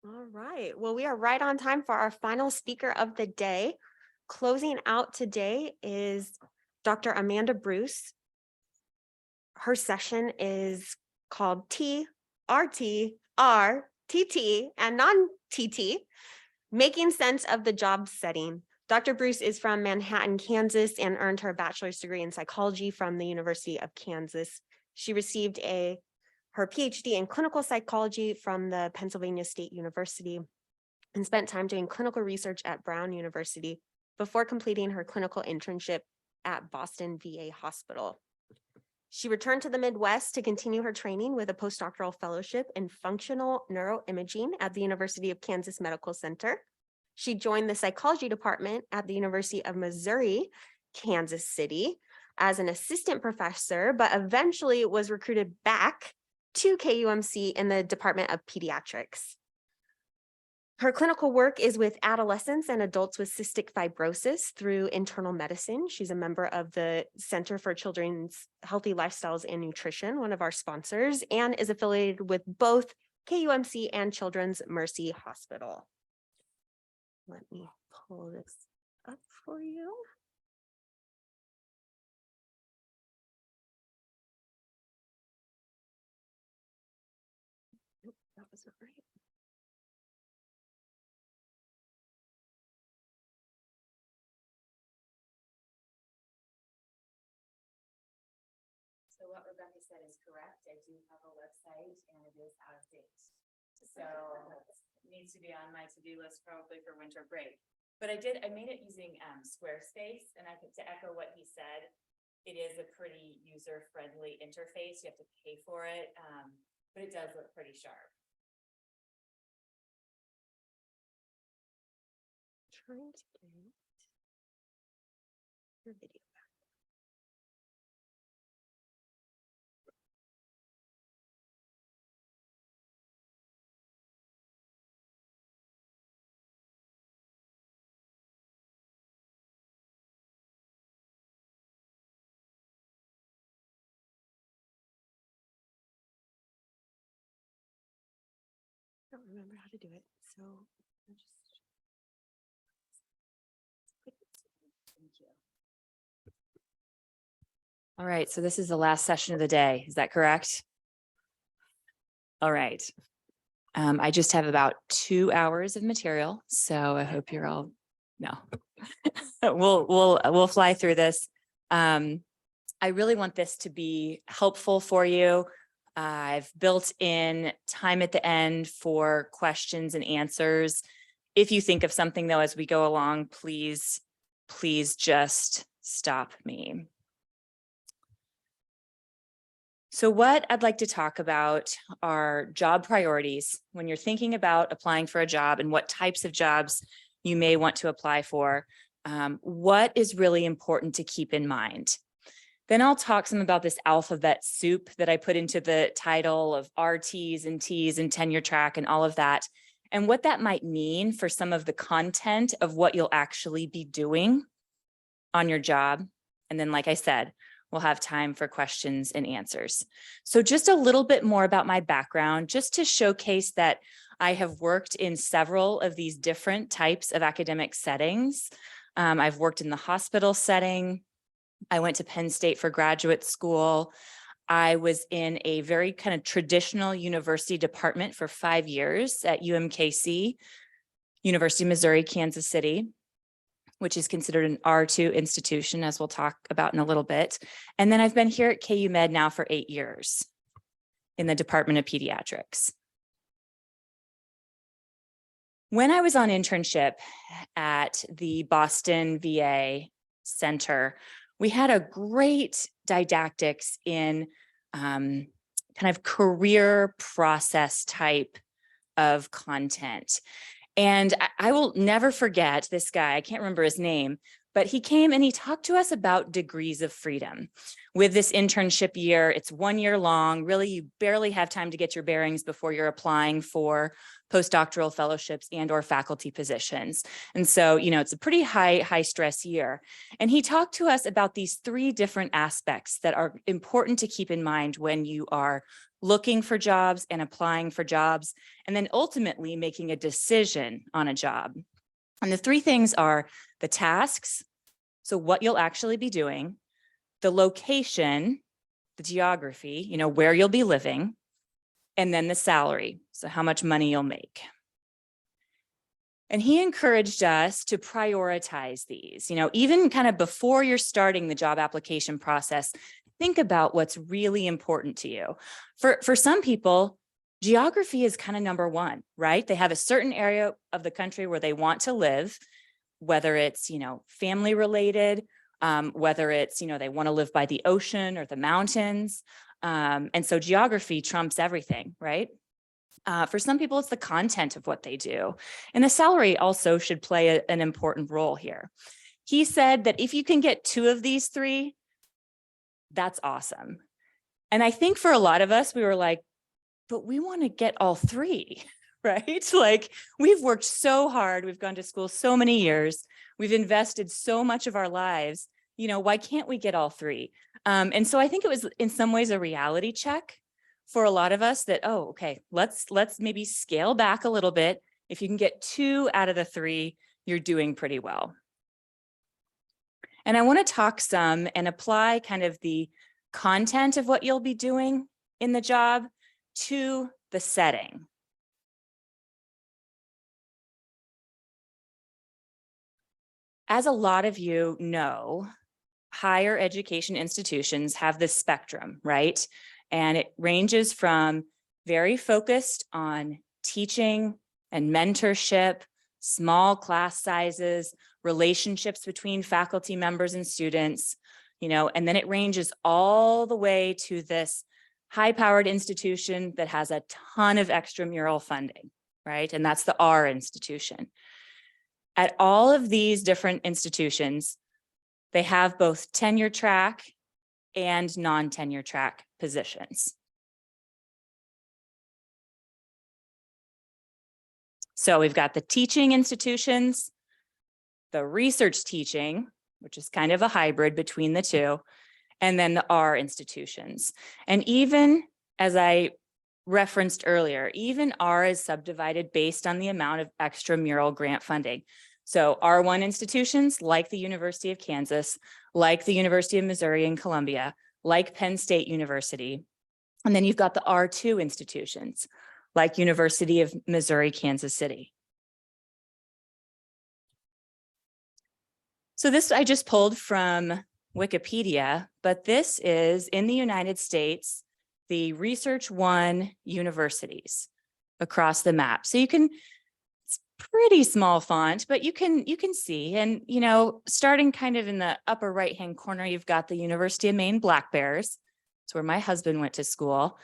All right. Well, we are right on time for our final speaker of the day. Closing out today is Dr. Amanda Bruce. Her session is called TRT, RTT, and non-TT, Making Sense of the Job Setting. Dr. Bruce is from Manhattan, Kansas, and earned her bachelor's degree in psychology from the University of Kansas. She received her PhD in clinical psychology from the Pennsylvania State University and spent time doing clinical research at Brown University before completing her clinical internship at Boston VA Hospital. She returned to the Midwest to continue her training with a postdoctoral fellowship in functional neuroimaging at the University of Kansas Medical Center. She joined the psychology department at the University of Missouri, Kansas City, as an assistant professor, but eventually was recruited back to KUMC in the Department of Pediatrics. Her clinical work is with adolescents and adults with cystic fibrosis through internal medicine. She's a member of the Center for Children's Healthy Lifestyles and Nutrition, one of our sponsors, and is affiliated with both KUMC and Children's Mercy Hospital. Let me pull this up for you. Nope, that wasn't right. So what Rebecca said is correct. I do have a website and it is out of date. So it needs to be on my to-do list probably for winter break. But I made it using Squarespace, and to echo what he said, it is a pretty user-friendly interface. You have to pay for it, but it does look pretty sharp. Trying to get your video back. I don't remember how to do it, so I'll just click this. Thank you. All right, so this is the last session of the day. Is that correct? All right. I just have about 2 hours of material, so I hope you're all, no, we'll fly through this. I really want this to be helpful for you. I've built in time at the end for questions and answers. If you think of something though, as we go along, please just stop me. So what I'd like to talk about are job priorities when you're thinking about applying for a job and what types of jobs you may want to apply for. What is really important to keep in mind? Then I'll talk some about this alphabet soup that I put into the title of RTs and Ts and Tenure-Track and all of that, and what that might mean for some of the content of what you'll actually be doing on your job. And then, like I said, we'll have time for questions and answers. So just a little bit more about my background, just to showcase that I have worked in several of these different types of academic settings. I've worked in the hospital setting. I went to Penn State for graduate school. I was in a very kind of traditional university department for 5 years at UMKC, University of Missouri, Kansas City, which is considered an R2 institution, as we'll talk about in a little bit. And then I've been here at KU Med now for 8 years in the Department of Pediatrics. When I was on internship at the Boston VA Center, we had a great didactics in kind of career process type of content. And I will never forget this guy, I can't remember his name, But he came and he talked to us about degrees of freedom. With this internship year, it's 1 year long. Really, you barely have time to get your bearings before you're applying for postdoctoral fellowships and or faculty positions. And so, it's a pretty high stress year. And he talked to us about these 3 different aspects that are important to keep in mind when you are looking for jobs and applying for jobs, and then ultimately making a decision on a job. And the 3 things are the tasks, so what you'll actually be doing, the location, the geography, where you'll be living, and then the salary, so how much money you'll make. And he encouraged us to prioritize these, even kind of before you're starting the job application process, think about what's really important to you. For some people, geography is kind of number 1, right? They have a certain area of the country where they want to live, whether it's, family related, whether it's, they want to live by the ocean or the mountains. And so geography trumps everything, right? For some people, it's the content of what they do. And the salary also should play an important role here. He said that if you can get 2 of these 3, that's awesome. And I think for a lot of us, we were like, but we want to get all 3, right? Like, we've worked so hard. We've gone to school so many years. We've invested so much of our lives. Why can't we get all 3? And so I think it was in some ways a reality check for a lot of us that, oh, okay, let's maybe scale back a little bit. If you can get 2 out of the 3, you're doing pretty well. And I want to talk some and apply kind of the content of what you'll be doing in the job to the setting. As a lot of you know, higher education institutions have this spectrum, right? And it ranges from very focused on teaching and mentorship, small class sizes, relationships between faculty members and students, and then it ranges all the way to this high-powered institution that has a ton of extramural funding, right? And that's the R institution. At all of these different institutions, they have both tenure-track and non-tenure-track positions. So we've got the teaching institutions, the research teaching, which is kind of a hybrid between the 2, and then the R institutions. And even as I referenced earlier, even R is subdivided based on the amount of extramural grant funding. So R1 institutions like the University of Kansas, like the University of Missouri and Columbia, like Penn State University. And then you've got the R2 institutions like University of Missouri, Kansas City. So this I just pulled from Wikipedia, but this is in the United States, the Research One universities across the map. So it's pretty small font, but you can see, and starting kind of in the upper right-hand corner, you've got the University of Maine Black Bears. It's where my husband went to school.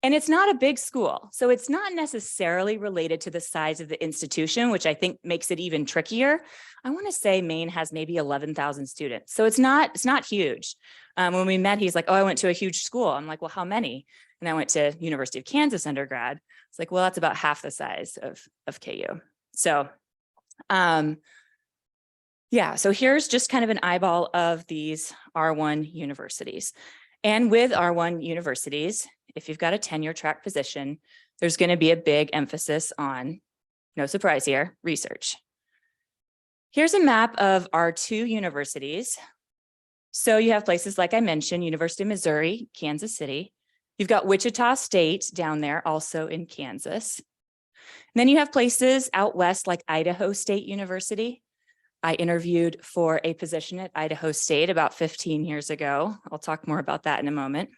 And it's not a big school, so it's not necessarily related to the size of the institution, which I think makes it even trickier. I want to say Maine has maybe 11,000 students, so it's not huge. When we met, he's like, "Oh, I went to a huge school." I'm like, "Well, how many?" And I went to University of Kansas undergrad. It's like, "Well, that's about half the size of KU." So, yeah. So here's just kind of an eyeball of these R1 universities, and with R1 universities, if you've got a tenure-track position, there's going to be a big emphasis on, no surprise here, research. Here's a map of our 2 universities. So you have places like I mentioned, University of Missouri, Kansas City. You've got Wichita State down there, also in Kansas. And then you have places out west like Idaho State University. I interviewed for a position at Idaho State about 15 years ago. I'll talk more about that in a moment.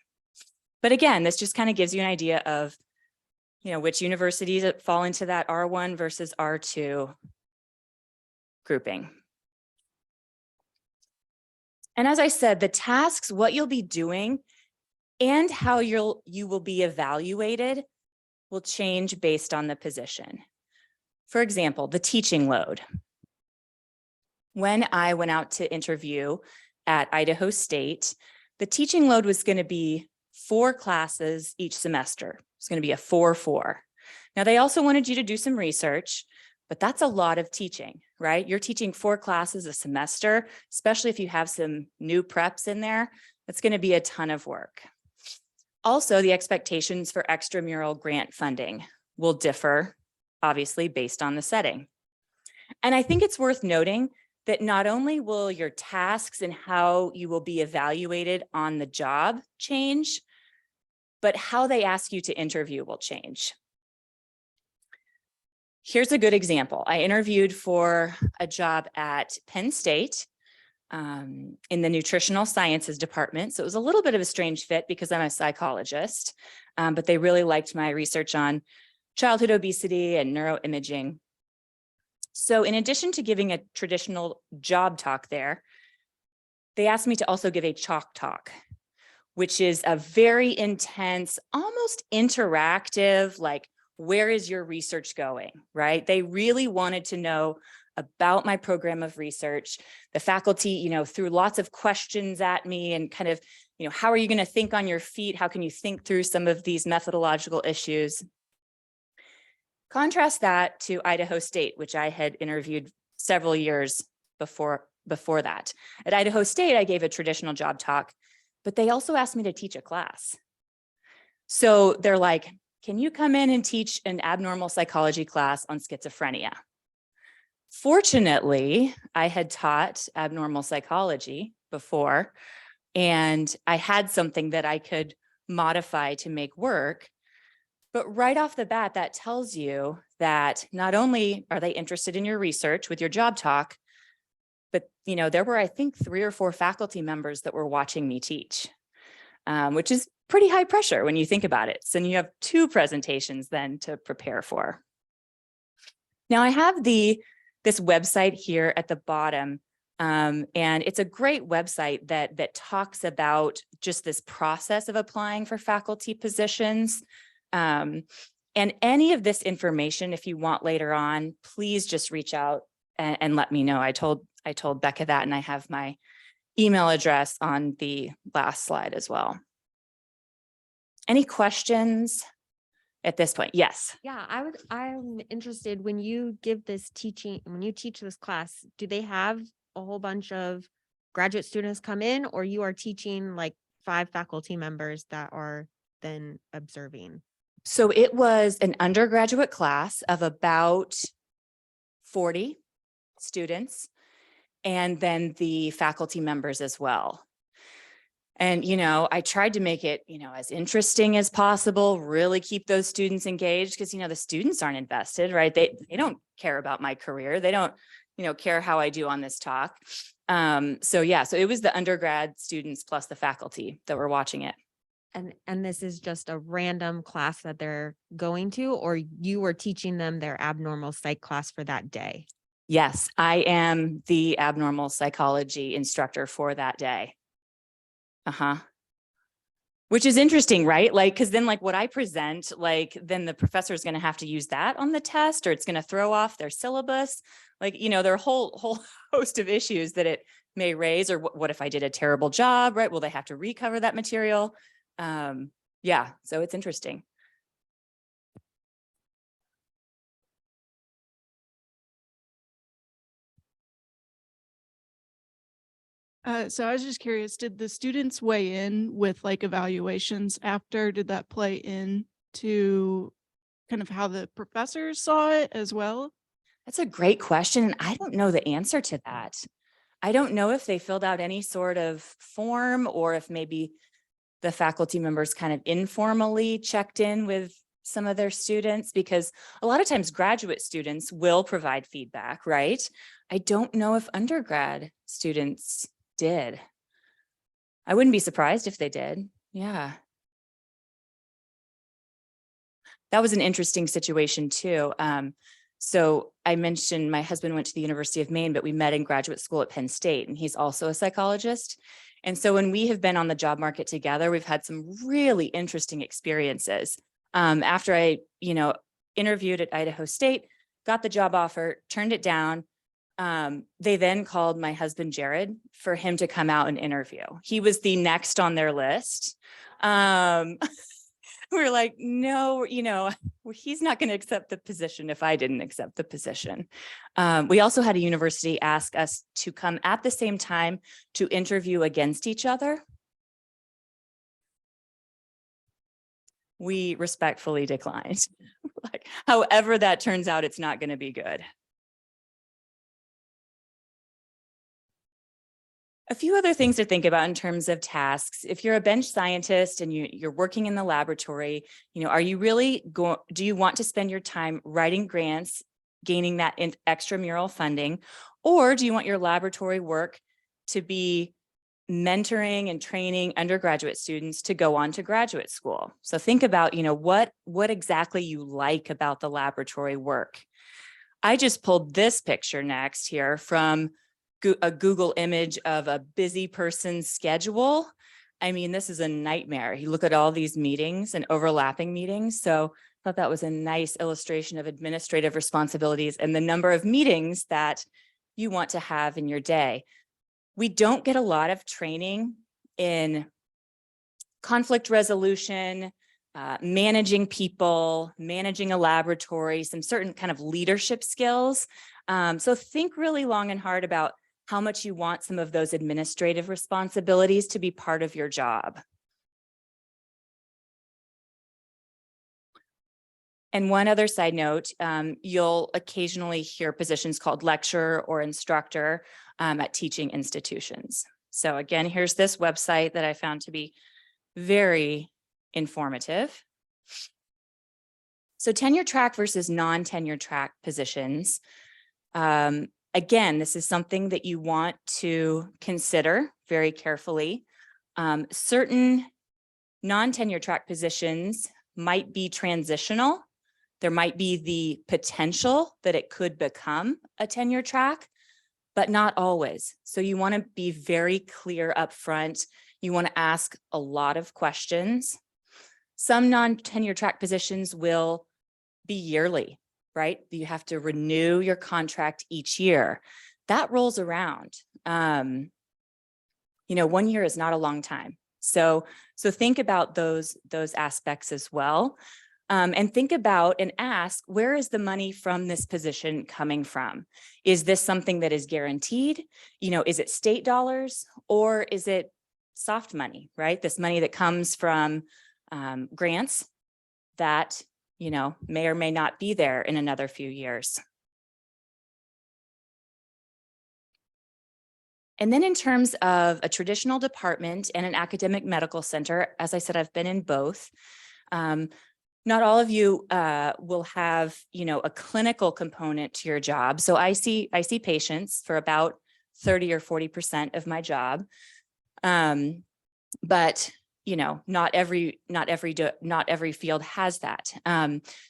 But again, this just kind of gives you an idea of, which universities that fall into that R1 versus R2 grouping. And as I said, the tasks, what you'll be doing and how you will be evaluated will change based on the position. For example, the teaching load. When I went out to interview at Idaho State, the teaching load was going to be 4 classes each semester. It's going to be a 4-4. Now, they also wanted you to do some research, but that's a lot of teaching, right? You're teaching 4 classes a semester, especially if you have some new preps in there. That's going to be a ton of work. Also, the expectations for extramural grant funding will differ, obviously, based on the setting. And I think it's worth noting that not only will your tasks and how you will be evaluated on the job change, but how they ask you to interview will change. Here's a good example. I interviewed for a job at Penn State in the nutritional sciences department. So it was a little bit of a strange fit because I'm a psychologist, but they really liked my research on childhood obesity and neuroimaging. So in addition to giving a traditional job talk there, they asked me to also give a chalk talk, which is a very intense, almost interactive, like, where is your research going, right? They really wanted to know about my program of research. The faculty, threw lots of questions at me and kind of, how are you going to think on your feet? How can you think through some of these methodological issues? Contrast that to Idaho State, which I had interviewed several years before that. At Idaho State, I gave a traditional job talk, but they also asked me to teach a class. So they're like, can you come in and teach an abnormal psychology class on schizophrenia? Fortunately, I had taught abnormal psychology before, and I had something that I could modify to make work. But right off the bat, that tells you that not only are they interested in your research with your job talk, but there were, I think, 3 or 4 faculty members that were watching me teach, which is pretty high pressure when you think about it. So you have 2 presentations then to prepare for. Now I have this website here at the bottom, and it's a great website that talks about just this process of applying for faculty positions. And any of this information, if you want later on, please just reach out and let me know. I told Becca that, and I have my email address on the last slide as well. Any questions at this point? Yes. Yeah, I'm interested when you give this teaching, when you teach this class, do they have a whole bunch of graduate students come in, or you are teaching like 5 faculty members that are then observing? So it was an undergraduate class of about 40 students, and then the faculty members as well. And, I tried to make it, as interesting as possible, really keep those students engaged because, the students aren't invested, right? They don't care about my career. They don't, care how I do on this talk. So it was the undergrad students plus the faculty that were watching it. And this is just a random class that they're going to, or you were teaching them their abnormal psych class for that day? Yes, I am the abnormal psychology instructor for that day. Which is interesting, right? Like, because then what I present, then the professor is going to have to use that on the test, or it's going to throw off their syllabus. There are a whole host of issues that it may raise, or what if I did a terrible job, right? Will they have to recover that material? So it's interesting. So I was just curious, did the students weigh in with evaluations after? Did that play into kind of how the professors saw it as well? That's a great question. And I don't know the answer to that. I don't know if they filled out any sort of form, or if maybe the faculty members kind of informally checked in with some of their students, because a lot of times graduate students will provide feedback, right? I don't know if undergrad students did. I wouldn't be surprised if they did. Yeah. That was an interesting situation too. So I mentioned my husband went to the University of Maine, but we met in graduate school at Penn State, and he's also a psychologist. And so when we have been on the job market together, we've had some really interesting experiences. After I, interviewed at Idaho State, got the job offer, turned it down, They then called my husband, Jared, for him to come out and interview. He was the next on their list. We were like, no, he's not going to accept the position if I didn't accept the position. We also had a university ask us to come at the same time to interview against each other. We respectfully declined. Like, however that turns out, it's not going to be good. A few other things to think about in terms of tasks. If you're a bench scientist and you're working in the laboratory, are you really do you want to spend your time writing grants, gaining that extramural funding, or do you want your laboratory work to be mentoring and training undergraduate students to go on to graduate school? So think about, what exactly you like about the laboratory work. I just pulled this picture next here from a Google image of a busy person's schedule. I mean, this is a nightmare. You look at all these meetings and overlapping meetings. So I thought that was a nice illustration of administrative responsibilities and the number of meetings that you want to have in your day. We don't get a lot of training in conflict resolution, managing people, managing a laboratory, some certain kind of leadership skills. So think really long and hard about how much you want some of those administrative responsibilities to be part of your job. And one other side note, you'll occasionally hear positions called lecturer or instructor at teaching institutions. So again, here's this website that I found to be very informative. So tenure track versus non-tenure track positions. Again, this is something that you want to consider very carefully. Certain non-tenure track positions might be transitional. There might be the potential that it could become a tenure track, but not always. So you want to be very clear up front. You want to ask a lot of questions. Some non-tenure track positions will be yearly, right? You have to renew your contract each year. That rolls around. 1 year is not a long time. So think about those aspects as well. And think about and ask, where is the money from this position coming from? Is this something that is guaranteed? Is it state dollars or is it soft money, right? This money that comes from grants that may or may not be there in another few years. And then in terms of a traditional department and an academic medical center, as I said, I've been in both. Not all of you will have, a clinical component to your job. So I see patients for about 30 or 40% of my job. But not every field has that.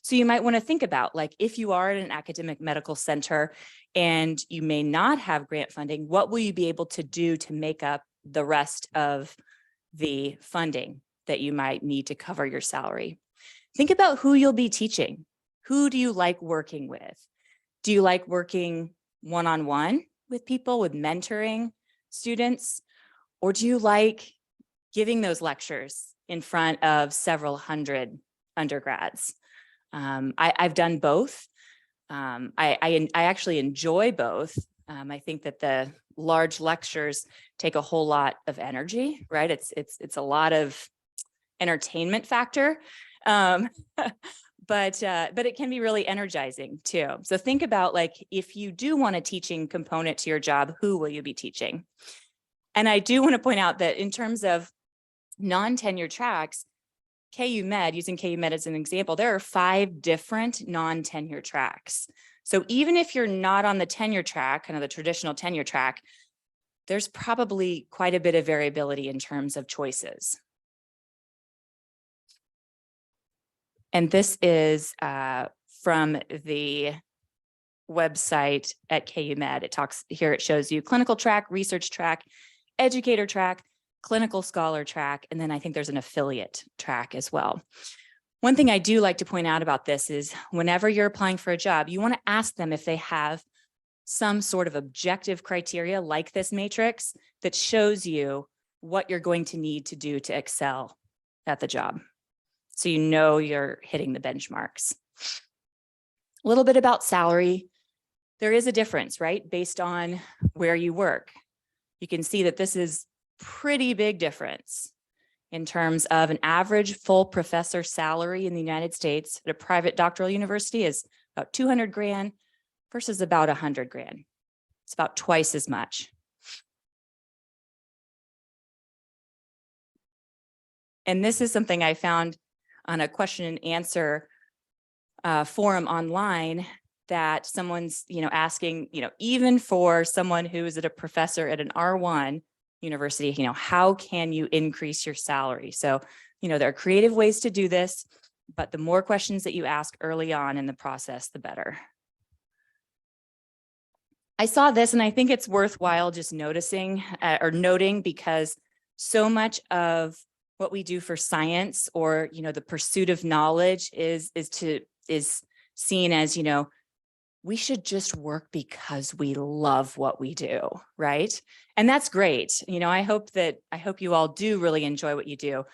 So you might want to think about, like, if you are at an academic medical center and you may not have grant funding, what will you be able to do to make up the rest of the funding that you might need to cover your salary? Think about who you'll be teaching. Who do you like working with? Do you like working one-on-one with people, with mentoring students? Or do you like giving those lectures in front of several hundred undergrads? I've done both. I actually enjoy both. I think that the large lectures take a whole lot of energy, right? It's a lot of entertainment factor, but it can be really energizing too. So think about, like, if you do want a teaching component to your job, who will you be teaching? And I do want to point out that in terms of non-tenure tracks, KU Med, using KU Med as an example, there are 5 different non-tenure tracks. So even if you're not on the tenure track, kind of the traditional tenure track, there's probably quite a bit of variability in terms of choices. And this is from the website at KU Med. It shows you clinical track, research track, educator track, clinical scholar track, and then I think there's an affiliate track as well. One thing I do like to point out about this is whenever you're applying for a job, you want to ask them if they have some sort of objective criteria like this matrix that shows you what you're going to need to do to excel at the job. So you know you're hitting the benchmarks. A little bit about salary. There is a difference, right? Based on where you work. You can see that this is pretty big difference in terms of an average full professor salary in the United States at a private doctoral university is about 200 grand versus about 100 grand. It's about twice as much. And this is something I found on a question and answer forum online, that someone's, asking, even for someone who is a professor at an R1 university, how can you increase your salary? So, there are creative ways to do this, but the more questions that you ask early on in the process, the better. I saw this and I think it's worthwhile just noticing or noting, because so much of what we do for science, or, the pursuit of knowledge is seen as, we should just work because we love what we do, right? And that's great. I hope you all do really enjoy what you do,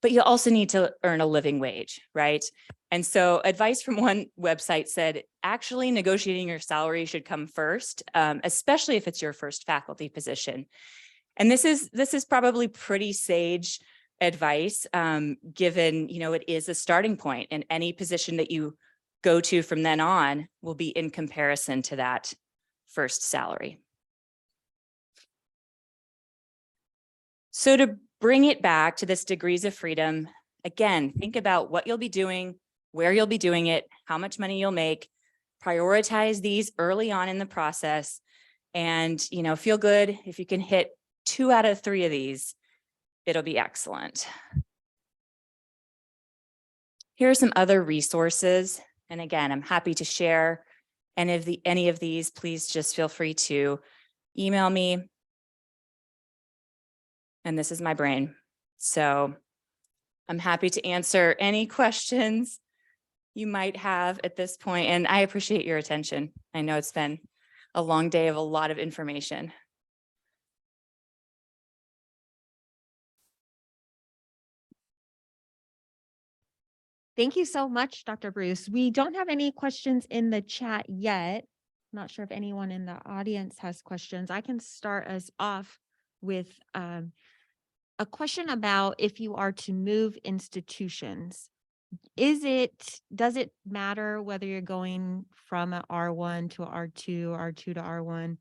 but you also need to earn a living wage, right? And so advice from one website said, actually negotiating your salary should come first, especially if it's your first faculty position. And this is probably pretty sage advice, given, it is a starting point, and any position that you go to from then on will be in comparison to that first salary. So to bring it back to this degrees of freedom, again, think about what you'll be doing, where you'll be doing it, how much money you'll make, prioritize these early on in the process, and, feel good if you can hit 2 out of 3 of these, it'll be excellent. Here are some other resources. And again, I'm happy to share any of these. Please just feel free to email me. And this is my brain. So I'm happy to answer any questions you might have at this point. And I appreciate your attention. I know it's been a long day of a lot of information. Thank you so much, Dr. Bruce. We don't have any questions in the chat yet. I'm not sure if anyone in the audience has questions. I can start us off with a question about if you are to move institutions. Does it matter whether you're going from an R1 to R2, R2 to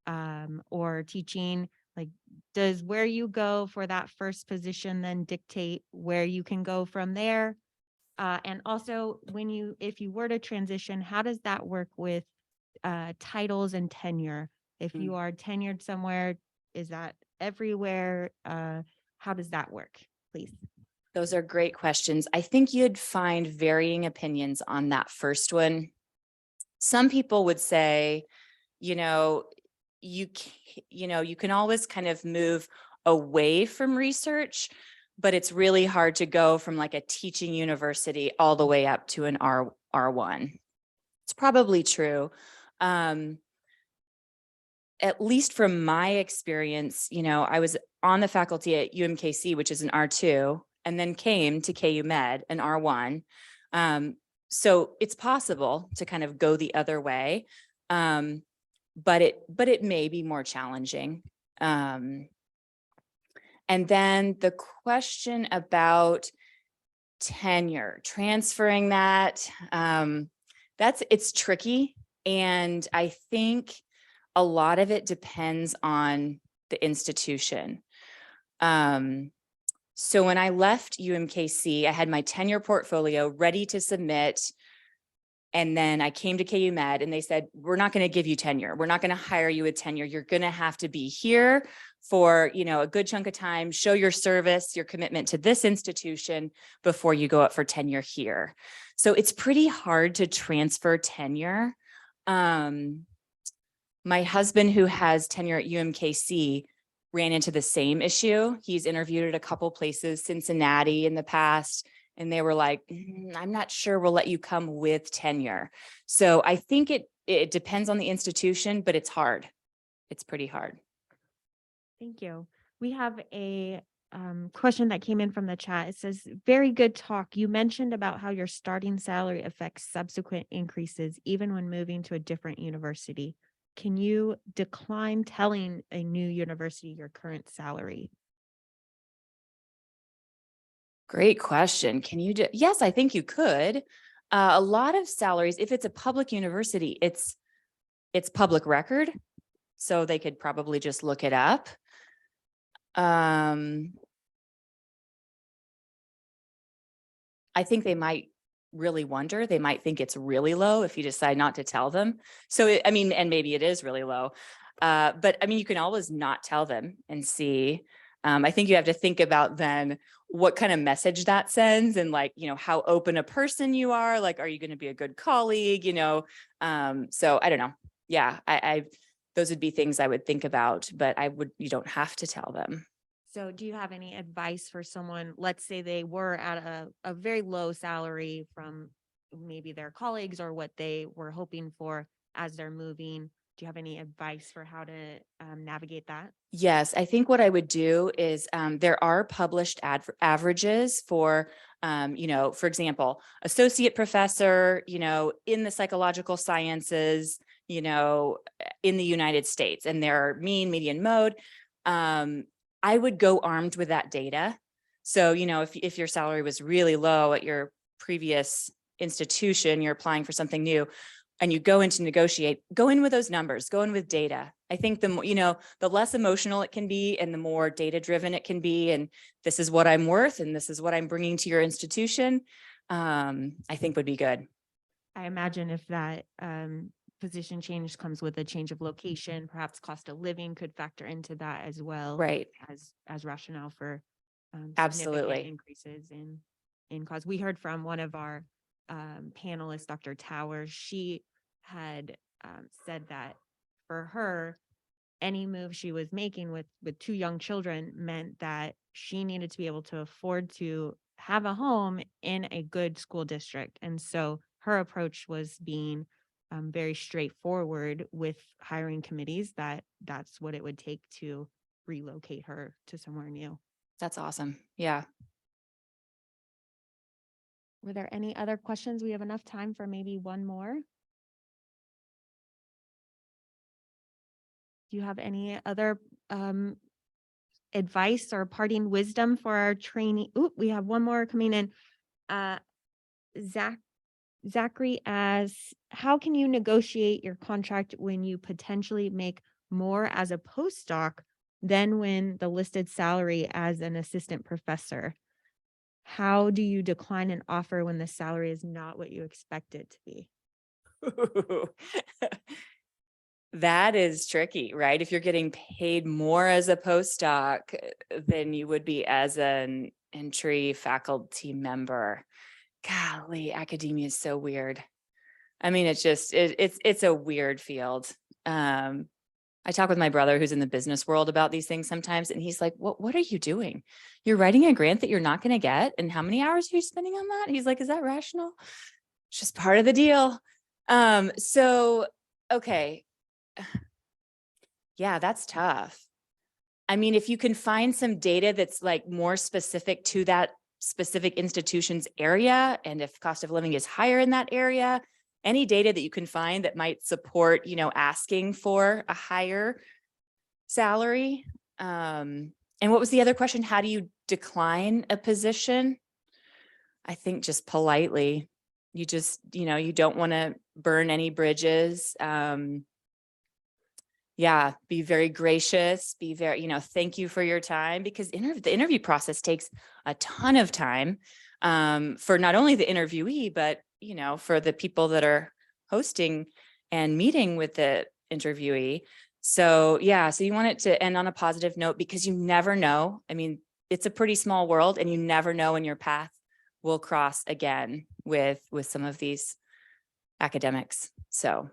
R1, or teaching? Like, does where you go for that first position then dictate where you can go from there? And also, if you were to transition, how does that work with titles and tenure? If you are tenured somewhere, is that everywhere? How does that work, please? Those are great questions. I think you'd find varying opinions on that first one. Some people would say, you can always kind of move away from research, but it's really hard to go from like a teaching university all the way up to an R1. It's probably true. At least from my experience, I was on the faculty at UMKC, which is an R2, and then came to KU Med, an R1. So it's possible to kind of go the other way, but it may be more challenging. And then the question about tenure, transferring that, it's tricky. And I think a lot of it depends on the institution. So when I left UMKC, I had my tenure portfolio ready to submit. And then I came to KU Med and they said, we're not going to give you tenure. We're not going to hire you with tenure. You're going to have to be here for, a good chunk of time, show your service, your commitment to this institution before you go up for tenure here. So it's pretty hard to transfer tenure. My husband, who has tenure at UMKC, ran into the same issue. He's interviewed at a couple places, Cincinnati in the past, And they were like, I'm not sure we'll let you come with tenure. So I think it depends on the institution, but it's hard. It's pretty hard. Thank you. We have a question that came in from the chat. It says, very good talk. You mentioned about how your starting salary affects subsequent increases, even when moving to a different university. Can you decline telling a new university your current salary? Great question. Can you do? Yes, I think you could. A lot of salaries, if it's a public university, it's public record. So they could probably just look it up. I think they might really wonder. They might think it's really low if you decide not to tell them. So, I mean, and maybe it is really low. But I mean, you can always not tell them and see. I think you have to think about then what kind of message that sends and like, how open a person you are. Like, are you going to be a good colleague? So I don't know. Yeah, I those would be things I would think about, but you don't have to tell them. So do you have any advice for someone, let's say they were at a very low salary from maybe their colleagues or what they were hoping for as they're moving? Do you have any advice for how to navigate that? Yes, I think what I would do is there are published averages for, for example, associate professor, in the psychological sciences, in the United States, and their mean, median, mode. I would go armed with that data. So, if your salary was really low at your previous institution, you're applying for something new, and you go in to negotiate, go in with those numbers, go in with data. I think the less emotional it can be and the more data driven it can be. And this is what I'm worth and this is what I'm bringing to your institution, I think would be good. I imagine if that position change comes with a change of location, perhaps cost of living could factor into that as well. Right. As rationale for Absolutely. significant increases in cost. We heard from one of our panelists, Dr. Towers. She had said that for her, any move she was making with 2 young children meant that she needed to be able to afford to have a home in a good school district. And so her approach was being very straightforward with hiring committees that's what it would take to relocate her to somewhere new. That's awesome. Yeah. Were there any other questions? We have enough time for maybe one more. Do you have any other advice or parting wisdom for our trainee? Ooh, we have one more coming in. Zachary asks, how can you negotiate your contract when you potentially make more as a postdoc than when the listed salary as an assistant professor? How do you decline an offer when the salary is not what you expect it to be? That is tricky, right? If you're getting paid more as a postdoc than you would be as an entry faculty member. Golly, academia is so weird. I mean, it's a weird field. I talk with my brother who's in the business world about these things sometimes, and he's like, what are you doing? You're writing a grant that you're not going to get, and how many hours are you spending on that? He's like, is that rational? It's just part of the deal. So, okay. Yeah, that's tough. I mean, if you can find some data that's like more specific to that specific institution's area, and if cost of living is higher in that area, any data that you can find that might support, asking for a higher salary. And what was the other question? How do you decline a position? I think just politely. You just, you don't want to burn any bridges. Yeah, be very gracious, be very, thank you for your time, because the interview process takes a ton of time for not only the interviewee, but, for the people that are hosting and meeting with the interviewee. So yeah, so you want it to end on a positive note, because you never know. I mean, it's a pretty small world, and you never know when your path will cross again with some of these academics. So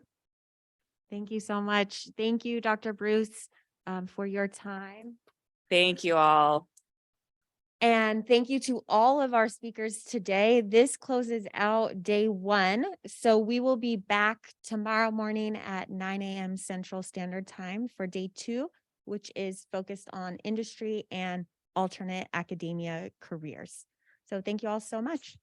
Thank you so much. Thank you, Dr. Bruce, for your time. thank you all. And thank you to all of our speakers today. This closes out day 1. So we will be back tomorrow morning at 9 a.m. Central Standard Time for day 2, which is focused on industry and alternate academia careers. So thank you all so much.